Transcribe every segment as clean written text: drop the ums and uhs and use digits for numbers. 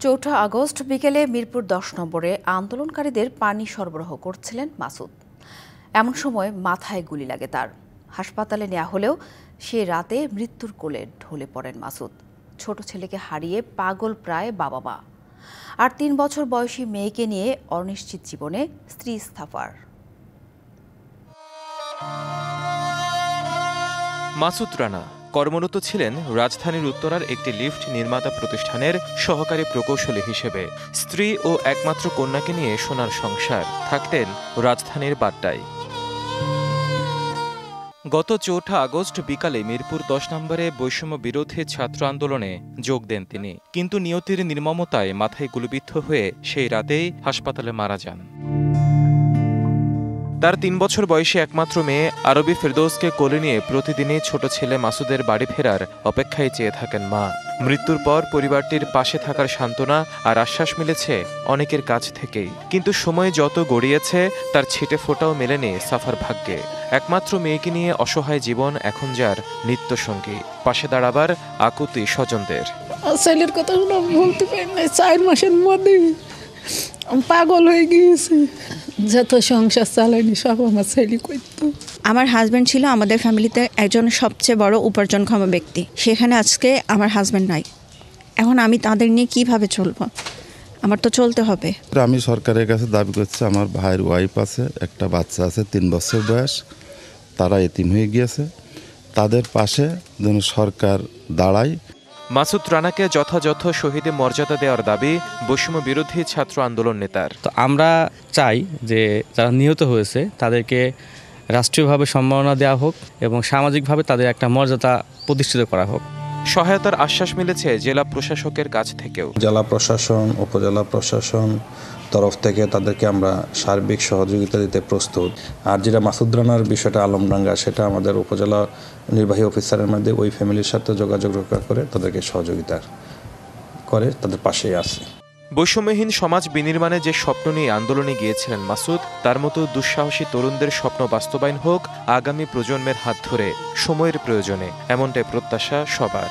চৌঠা আগস্ট বিকেলে মিরপুর ১০ নম্বরে আন্দোলনকারীদের পানি সরবরাহ করছিলেন মাসুদ। এমন সময় মাথায় গুলি লাগে তার। হাসপাতালে নেওয়া হলেও সে রাতে মৃত্যুর কোলে ঢলে পড়েন মাসুদ। ছোট ছেলেকে হারিয়ে পাগল প্রায় বাবা মা, আর ৩ বছর বয়সী মেয়েকে নিয়ে অনিশ্চিত জীবনে স্ত্রী ইস্তাফার। মাসুদ রানা কর্মরত ছিলেন রাজধানীর উত্তরার একটি লিফট নির্মাতা প্রতিষ্ঠানের সহকারী প্রকৌশলী হিসেবে। স্ত্রী ও একমাত্র কন্যাকে নিয়ে সোনার সংসার, থাকতেন রাজধানীর বাড্ডায়। গত ৪ঠা আগস্ট বিকালে মিরপুর ১০ নম্বরে বৈষম্য বিরোধী ছাত্র আন্দোলনে যোগ দেন তিনি, কিন্তু নিয়তির নির্মমতায় মাথায় গুলিবিদ্ধ হয়ে সেই রাতেই হাসপাতালে মারা যান। তার ৩ বছর বয়সী একমাত্র মেয়ে আরবি ফেরদৌসকে কোলে নিয়ে প্রতিদিনই ছোট ছেলে মাসুদের বাড়ি ফেরার অপেক্ষায় চেয়ে থাকেন মা। মৃত্যুর পর পরিবারটির পাশে থাকার সান্ত্বনা আর আশ্বাস মিলেছে অনেকের কাছ থেকেই, কিন্তু সময় যত গড়িয়েছে তার ছিটে ফোঁটাও মেলেনি সাফার ভাগ্যে। একমাত্র মেয়েকে নিয়ে অসহায় জীবন এখন যার নিত্যসঙ্গী, পাশে দাঁড়াবার আকুতি স্বজনদের। ছেলের কথা বলতে পারি না, ৪ মাসের মধ্যে পাগল হয়ে গিয়েছে। যত সংসার চালায়নি সব আমার ছেলে করতো। আমার হাজব্যান্ড ছিল আমাদের ফ্যামিলিতে একজন সবচেয়ে বড় উপার্জনক্ষম ব্যক্তি। সেখানে আজকে আমার হাজব্যান্ড নাই। এখন আমি তাদের নিয়ে কিভাবে চলবো? আমার তো চলতে হবে। আমি সরকারের কাছে দাবি করছি, আমার ভাইয়ের ওয়াইফ আছে, একটা বাচ্চা আছে ৩ বছর বয়স, তারা এতিম হয়ে গিয়েছে, তাদের পাশে যেন সরকার দাঁড়ায়। মাসুদ রানাকে যথাযথ শহীদে মর্যাদা দেওয়ার দাবি বৈষম্য বিরোধী ছাত্র আন্দোলন নেতার। তো আমরা চাই যে যারা নিহত হয়েছে তাদেরকে রাষ্ট্রীয়ভাবে সম্মাননা দেওয়া হোক এবং সামাজিকভাবে তাদের একটা মর্যাদা প্রতিষ্ঠিত করা হোক। সহায়তার আশ্বাস মিলেছে জেলা প্রশাসকের কাছ থেকেও। জেলা প্রশাসন, উপজেলা প্রশাসন তরফ থেকে তাদেরকে আমরা সার্বিক সহযোগিতা দিতে প্রস্তুত। আর যেটা মাসুদ রানার বিষয়টা আলমডাঙ্গা, সেটা আমাদের উপজেলা নির্বাহী অফিসারের মধ্যে ওই ফ্যামিলির সাথে যোগাযোগ রক্ষা করে তাদেরকে সহযোগিতা করে, তাদের পাশেই আছে। বৈষম্যহীন সমাজ বিনির্মাণে যে স্বপ্ন নিয়ে আন্দোলনে গিয়েছিলেন মাসুদ, তার মতো দুঃসাহসী তরুণদের স্বপ্ন বাস্তবায়ন হোক আগামী প্রজন্মের হাত ধরে, সময়ের প্রয়োজনে, এমনটাই প্রত্যাশা সবার।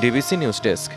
DBC news desk.